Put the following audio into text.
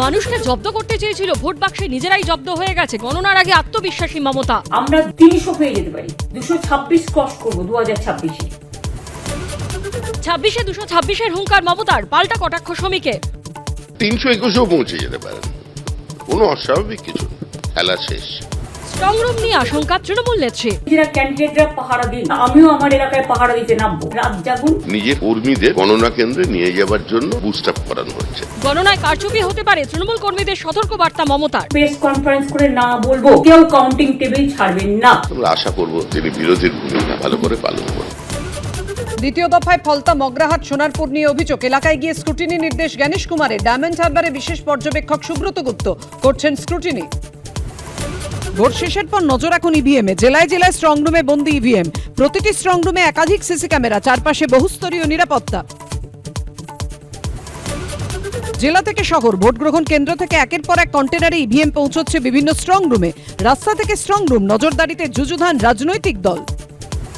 মানুষকে জব্দ করতে চেয়েছিল, ভোট বাক্সে নিজেরাই জব্দ হয়ে গেছে। গণনার আগে আত্মবিশ্বাসী মমতা। আমরা 300 পেয়ে যেতে পারি, 226 ক্রস করবো 2026-এ। 26-এ 226-এর হুঙ্কার মমতার, পাল্টা কটাক্ষ শ্রমিকে। 321-ও পৌঁছে যেতে পারেন, কোনো অস্বাভাবিক কিছু না। খেলা শেষ। স্ট্রং রুম নিয়ে আশঙ্কা তৃণমূল নেত্রী। যারা ক্যান্ডিডেটরা পাহারা দিন, আমিও আমার এলাকায় পাহারা দিতে নামবো। রাত জাগুন। নিজের কর্মীদের গণনা কেন্দ্রে নিয়ে যাবার জন্য বুস্ট আপ করানো হচ্ছে। গণনায় কারচুপি হতে পারে, তৃণমূল কর্মীদের সতর্ক বার্তা মমতার। প্রেস কনফারেন্স করে না বলবো, কেউ কাউন্টিং টেবিল ছাড়বেন না। আমরা আশা করব তিনি বিরোধীর ভূমিকা ভালো করে পালন করবেন। দ্বিতীয় দফায় ফলতা মগরাহাট সোনারপুর নিয়ে অভিযোগ। এলাকায় গিয়ে স্ক্রুটিনি নির্দেশ জ্ঞানেশ কুমারের। ডায়মন্ড হারবারে বিশেষ পর্যবেক্ষক সুব্রত গুপ্ত করছেন স্ক্রুটিনি। ভোট শেষের পর নজর রাখুন ইভিএমে। জেলায় জেলায় স্ট্রং রুমে বন্দি ইভিএম। প্রতিটি স্ট্রং রুমে একাধিক সিসি ক্যামেরা, চারপাশে বহুস্তরীয় নিরাপত্তা। জেলা থেকে শহর, ভোট গ্রহণ কেন্দ্র থেকে একের পর এক কন্টেনারে ইভিএম পৌঁছচ্ছে বিভিন্ন স্ট্রং রুমে। রাস্তা থেকে স্ট্রং রুম, নজরদারিতে যুযুধান রাজনৈতিক দল।